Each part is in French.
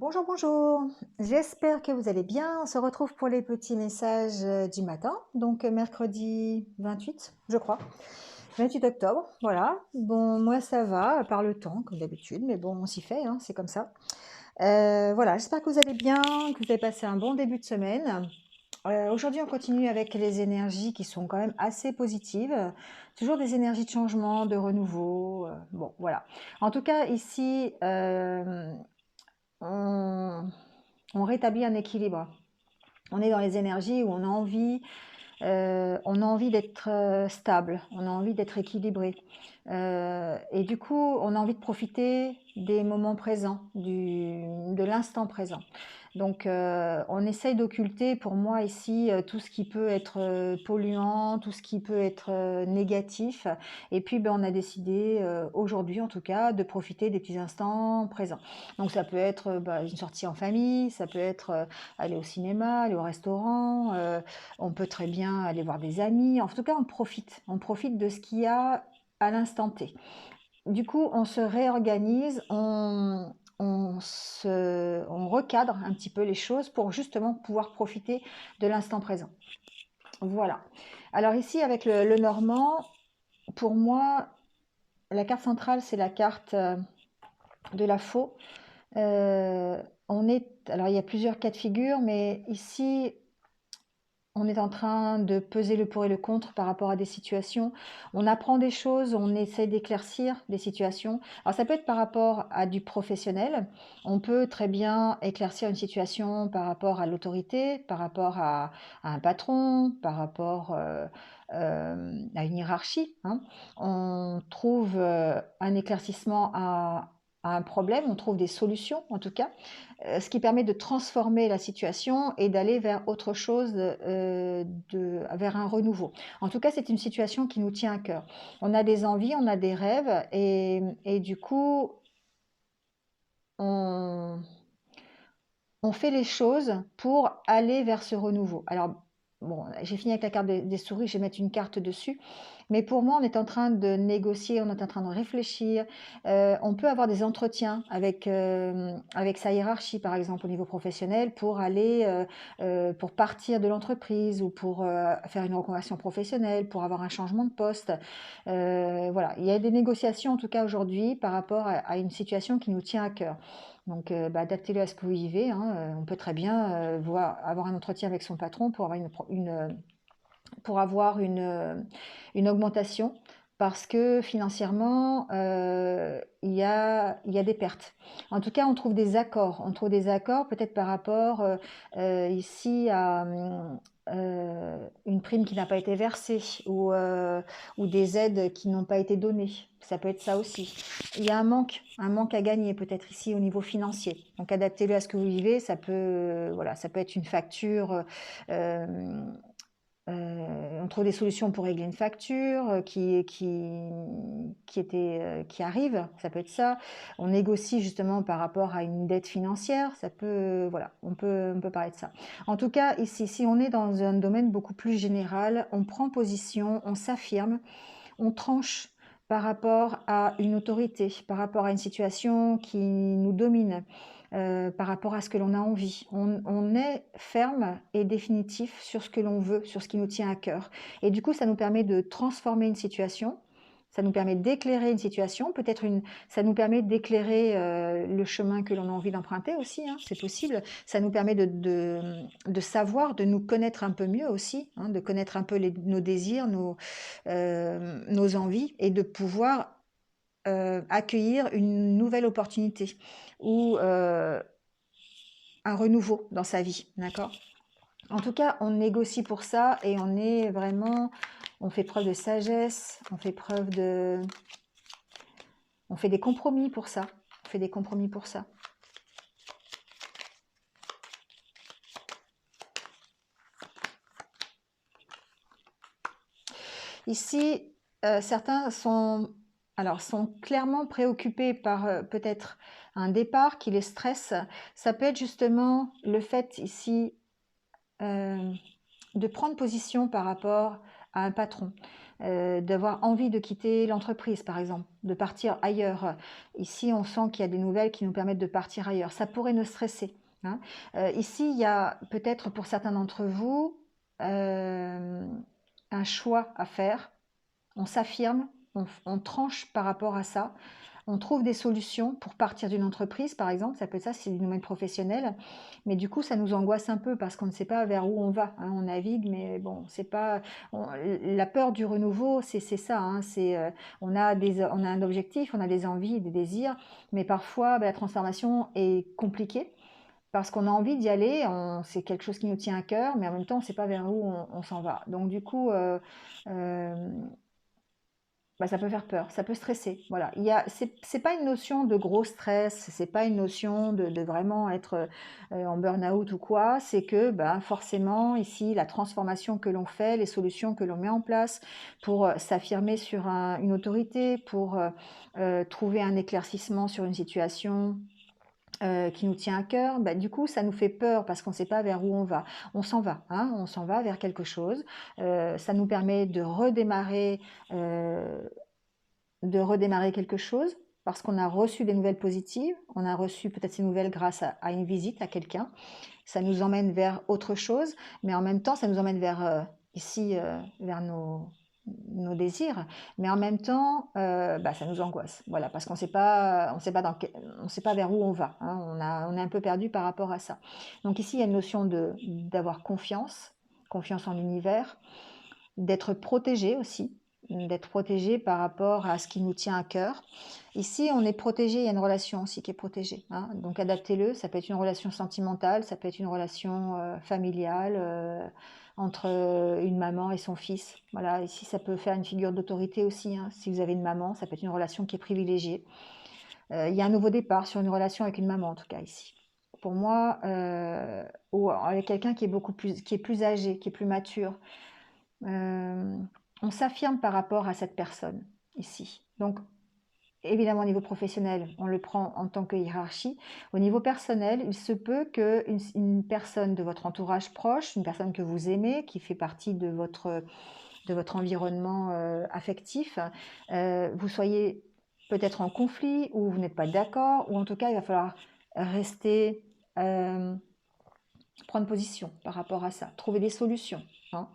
Bonjour, bonjour. J'espère que vous allez bien. On se retrouve pour les petits messages du matin, donc mercredi 28, je crois. 28 octobre, voilà. Bon, moi ça va, à part le temps, comme d'habitude, mais bon, on s'y fait, hein, c'est comme ça. Voilà, j'espère que vous allez bien, que vous avez passé un bon début de semaine. Aujourd'hui, on continue avec les énergies qui sont quand même assez positives. Toujours des énergies de changement, de renouveau. Bon, voilà. En tout cas, ici, on, on rétablit un équilibre. On est dans les énergies où on a envie d'être stable, on a envie d'être équilibré. Et du coup, on a envie de profiter des moments présents, de l'instant présent. Donc, on essaye d'occulter pour moi ici tout ce qui peut être polluant, tout ce qui peut être négatif. Et puis, ben, on a décidé, aujourd'hui en tout cas, de profiter des petits instants présents. Donc, ça peut être une sortie en famille, ça peut être aller au cinéma, aller au restaurant, on peut très bien aller voir des amis. En tout cas, on profite de ce qu'il y a à l'instant T. Du coup, on se réorganise, on recadre un petit peu les choses pour justement pouvoir profiter de l'instant présent. Voilà. Alors ici, avec le Normand, pour moi, la carte centrale, c'est la carte de la faux. Alors il y a plusieurs cas de figure, mais ici, on est en train de peser le pour et le contre par rapport à des situations. On apprend des choses, on essaie d'éclaircir des situations. Alors ça peut être par rapport à du professionnel. On peut très bien éclaircir une situation par rapport à l'autorité, par rapport à un patron, par rapport à une hiérarchie, hein. On trouve un éclaircissement à un problème, on trouve des solutions en tout cas, ce qui permet de transformer la situation et d'aller vers autre chose, vers un renouveau. En tout cas, c'est une situation qui nous tient à cœur. On a des envies, on a des rêves et du coup, on, on fait les choses pour aller vers ce renouveau. Alors, bon, j'ai fini avec la carte des souris, je vais mettre une carte dessus. Mais pour moi, on est en train de négocier, on est en train de réfléchir. On peut avoir des entretiens avec sa hiérarchie, par exemple, au niveau professionnel, pour aller, pour partir de l'entreprise ou pour faire une reconversion professionnelle, pour avoir un changement de poste. Voilà, il y a des négociations, en tout cas aujourd'hui, par rapport à une situation qui nous tient à cœur. Donc, adaptez-le à ce que vous vivez, hein. On peut très bien avoir un entretien avec son patron pour avoir une augmentation parce que financièrement, il y a des pertes. En tout cas, on trouve des accords. On trouve des accords peut-être par rapport ici à une prime qui n'a pas été versée ou des aides qui n'ont pas été données. Ça peut être ça aussi. Il y a un manque à gagner peut-être ici au niveau financier. Donc adaptez-le à ce que vous vivez. Voilà, ça peut être une facture. On trouve des solutions pour régler une facture qui arrive, ça peut être ça. On négocie justement par rapport à une dette financière, ça peut, voilà, on peut parler de ça. En tout cas, ici, si on est dans un domaine beaucoup plus général, on prend position, on s'affirme, on tranche par rapport à une autorité, par rapport à une situation qui nous domine, par rapport à ce que l'on a envie. On est ferme et définitif sur ce que l'on veut, sur ce qui nous tient à cœur. Et du coup, ça nous permet de transformer une situation, ça nous permet d'éclairer une situation, ça nous permet d'éclairer le chemin que l'on a envie d'emprunter aussi, hein, c'est possible. Ça nous permet de savoir, de nous connaître un peu mieux aussi, hein, de connaître un peu nos désirs, nos envies et de pouvoir accueillir une nouvelle opportunité ou un renouveau dans sa vie, d'accord? En tout cas, on négocie pour ça et on fait preuve de sagesse, on fait des compromis pour ça. On fait des compromis pour ça. Ici, certains sont clairement préoccupés par peut-être un départ qui les stresse. Ça peut être justement le fait ici de prendre position par rapport à un patron. d'avoir envie de quitter l'entreprise, par exemple, de partir ailleurs. Ici, on sent qu'il y a des nouvelles qui nous permettent de partir ailleurs. Ça pourrait nous stresser, hein. Ici, il y a peut-être pour certains d'entre vous un choix à faire. On s'affirme, on tranche par rapport à ça. On trouve des solutions pour partir d'une entreprise, par exemple, ça peut être ça, c'est du domaine professionnel, mais du coup, ça nous angoisse un peu parce qu'on ne sait pas vers où on va, hein. On navigue, mais bon, c'est pas... la peur du renouveau, c'est ça, hein. On a un objectif, on a des envies, des désirs, mais parfois, la transformation est compliquée parce qu'on a envie d'y aller, c'est quelque chose qui nous tient à cœur, mais en même temps, on ne sait pas vers où on s'en va. Donc du coup, euh, ça peut faire peur, ça peut stresser. Voilà. C'est pas une notion de gros stress, c'est pas une notion de vraiment être en burn-out ou quoi. C'est que forcément, ici, la transformation que l'on fait, les solutions que l'on met en place pour s'affirmer sur une autorité, pour trouver un éclaircissement sur une situation qui nous tient à cœur, du coup, ça nous fait peur parce qu'on ne sait pas vers où on va. On s'en va, hein, on s'en va vers quelque chose. Ça nous permet de redémarrer quelque chose parce qu'on a reçu des nouvelles positives. On a reçu peut-être ces nouvelles grâce à une visite à quelqu'un. Ça nous emmène vers autre chose, mais en même temps, ça nous emmène vers vers nos désirs, mais en même temps, ça nous angoisse, voilà, parce on sait pas vers où on va, hein. On est un peu perdu par rapport à ça. Donc ici, il y a une notion d'avoir confiance, confiance en l'univers, d'être protégé aussi, d'être protégé par rapport à ce qui nous tient à cœur. Ici, on est protégé, il y a une relation aussi qui est protégée, hein. Donc adaptez-le, ça peut être une relation sentimentale, ça peut être une relation familiale entre une maman et son fils. Voilà, ici, ça peut faire une figure d'autorité aussi, hein. Si vous avez une maman, ça peut être une relation qui est privilégiée. Il y a un nouveau départ sur une relation avec une maman, en tout cas ici. Pour moi, ou avec quelqu'un qui est plus âgé, qui est plus mature. Euh, on s'affirme par rapport à cette personne ici. Donc, évidemment, au niveau professionnel, on le prend en tant que hiérarchie. Au niveau personnel, il se peut qu'une personne de votre entourage proche, une personne que vous aimez, qui fait partie de votre environnement affectif, vous soyez peut-être en conflit ou vous n'êtes pas d'accord, ou en tout cas, il va falloir rester, prendre position par rapport à ça, trouver des solutions, hein.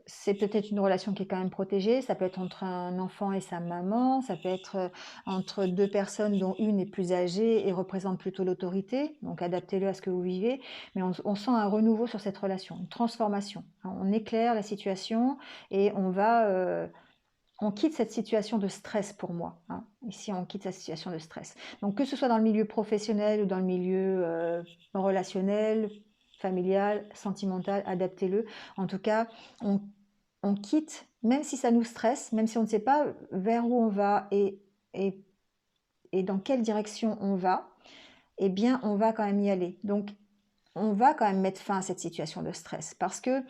C'est peut-être une relation qui est quand même protégée, ça peut être entre un enfant et sa maman, ça peut être entre deux personnes dont une est plus âgée et représente plutôt l'autorité, donc adaptez-le à ce que vous vivez, mais on sent un renouveau sur cette relation, une transformation, hein. On éclaire la situation et on quitte cette situation de stress pour moi, hein. Ici, on quitte cette situation de stress. Donc, que ce soit dans le milieu professionnel ou dans le milieu relationnel, familial, sentimental, adaptez-le. En tout cas, on quitte, même si ça nous stresse, même si on ne sait pas vers où on va et, et dans quelle direction on va, eh bien, on va quand même y aller. Donc, on va quand même mettre fin à cette situation de stress parce que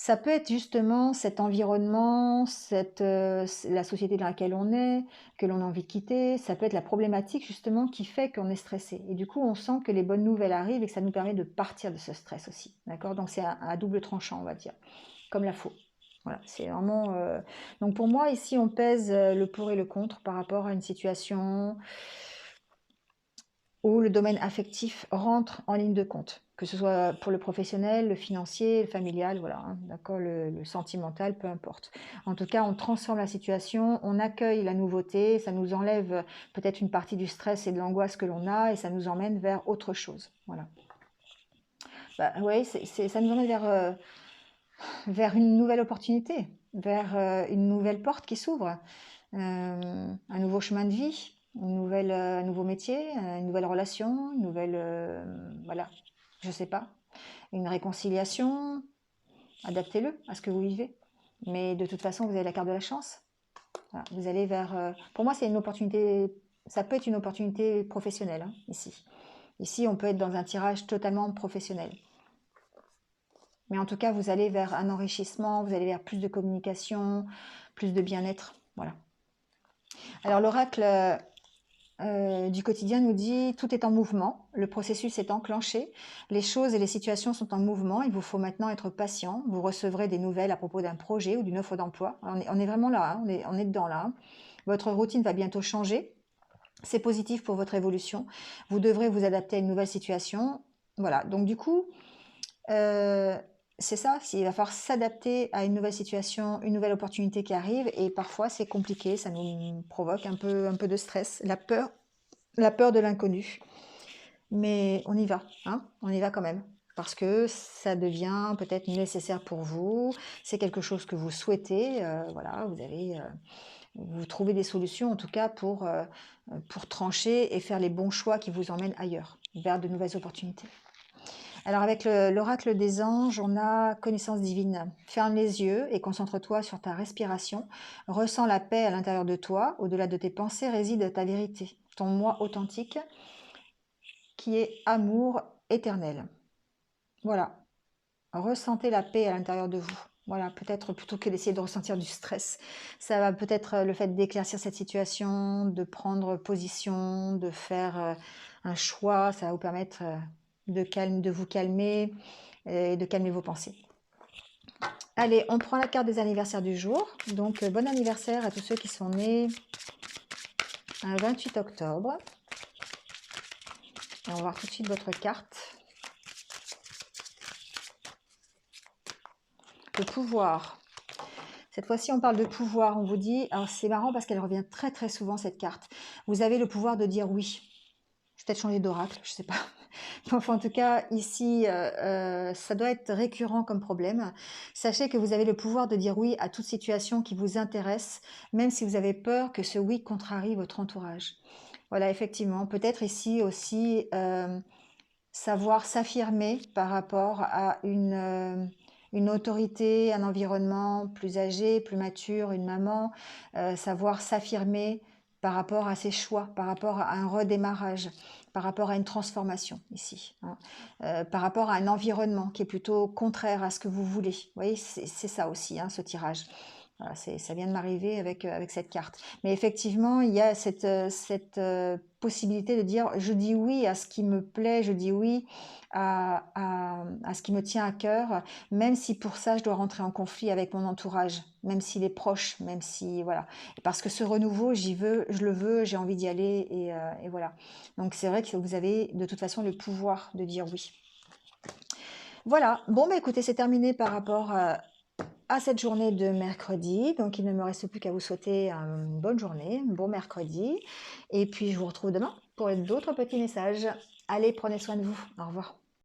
ça peut être justement cet environnement, la société dans laquelle on est, que l'on a envie de quitter. Ça peut être la problématique justement qui fait qu'on est stressé. Et du coup, on sent que les bonnes nouvelles arrivent et que ça nous permet de partir de ce stress aussi. D'accord? Donc c'est à double tranchant, on va dire, comme la faux. Voilà, c'est vraiment. Donc pour moi, ici, on pèse le pour et le contre par rapport à une situation où le domaine affectif rentre en ligne de compte, que ce soit pour le professionnel, le financier, le familial, voilà, hein, d'accord, le sentimental, peu importe. En tout cas, on transforme la situation, on accueille la nouveauté, ça nous enlève peut-être une partie du stress et de l'angoisse que l'on a et ça nous emmène vers autre chose. Voilà. Oui, ça nous emmène vers une nouvelle opportunité, vers une nouvelle porte qui s'ouvre, un nouveau chemin de vie, un nouveau métier, une nouvelle relation, une nouvelle, voilà, je sais pas, une réconciliation. Adaptez-le à ce que vous vivez. Mais de toute façon, vous avez la carte de la chance. Voilà, vous allez vers. Pour moi, c'est une opportunité. Ça peut être une opportunité professionnelle, hein, ici. Ici, on peut être dans un tirage totalement professionnel. Mais en tout cas, vous allez vers un enrichissement, vous allez vers plus de communication, plus de bien-être. Voilà. Alors, l'oracle du quotidien nous dit tout est en mouvement, le processus est enclenché, les choses et les situations sont en mouvement, il vous faut maintenant être patient, vous recevrez des nouvelles à propos d'un projet ou d'une offre d'emploi. On est vraiment là, hein, on est dedans là, hein. Votre routine va bientôt changer, c'est positif pour votre évolution, vous devrez vous adapter à une nouvelle situation. Voilà, donc du coup, c'est ça, il va falloir s'adapter à une nouvelle situation, une nouvelle opportunité qui arrive, et parfois c'est compliqué, ça nous provoque un peu de stress, la peur de l'inconnu. Mais on y va, hein, on y va quand même, parce que ça devient peut-être nécessaire pour vous, c'est quelque chose que vous souhaitez, voilà, vous trouvez des solutions en tout cas pour trancher et faire les bons choix qui vous emmènent ailleurs, vers de nouvelles opportunités. Alors avec l'oracle des anges, on a connaissance divine. Ferme les yeux et concentre-toi sur ta respiration. Ressens la paix à l'intérieur de toi. Au-delà de tes pensées réside ta vérité, ton moi authentique qui est amour éternel. Voilà, ressentez la paix à l'intérieur de vous. Voilà, peut-être plutôt que d'essayer de ressentir du stress. Ça va peut-être le fait d'éclaircir cette situation, de prendre position, de faire un choix, ça va vous permettre de vous calmer et de calmer vos pensées. Allez, on prend la carte des anniversaires du jour. Donc, bon anniversaire à tous ceux qui sont nés un 28 octobre. Et on va voir tout de suite votre carte. Le pouvoir. Cette fois-ci, on parle de pouvoir. On vous dit, alors c'est marrant parce qu'elle revient très très souvent cette carte. Vous avez le pouvoir de dire oui. Je vais peut-être changer d'oracle, je ne sais pas. Enfin, en tout cas, ici, ça doit être récurrent comme problème. Sachez que vous avez le pouvoir de dire oui à toute situation qui vous intéresse, même si vous avez peur que ce oui contrarie votre entourage. Voilà, effectivement, peut-être ici aussi savoir s'affirmer par rapport à une autorité, un environnement plus âgé, plus mature, une maman, savoir s'affirmer par rapport à ses choix, par rapport à un redémarrage, par rapport à une transformation ici, hein, par rapport à un environnement qui est plutôt contraire à ce que vous voulez. Vous voyez, c'est ça aussi, hein, ce tirage. Voilà, ça vient de m'arriver avec cette carte. Mais effectivement, il y a cette possibilité de dire je dis oui à ce qui me plaît, je dis oui à ce qui me tient à cœur, même si pour ça je dois rentrer en conflit avec mon entourage, même s'il est proche, même si voilà. Parce que ce renouveau, j'y veux, je le veux, j'ai envie d'y aller et voilà. Donc c'est vrai que vous avez de toute façon le pouvoir de dire oui. Voilà, bon bah écoutez, c'est terminé par rapport à cette journée de mercredi. Donc il ne me reste plus qu'à vous souhaiter une bonne journée, un bon mercredi. Et puis je vous retrouve demain pour d'autres petits messages. Allez, prenez soin de vous. Au revoir.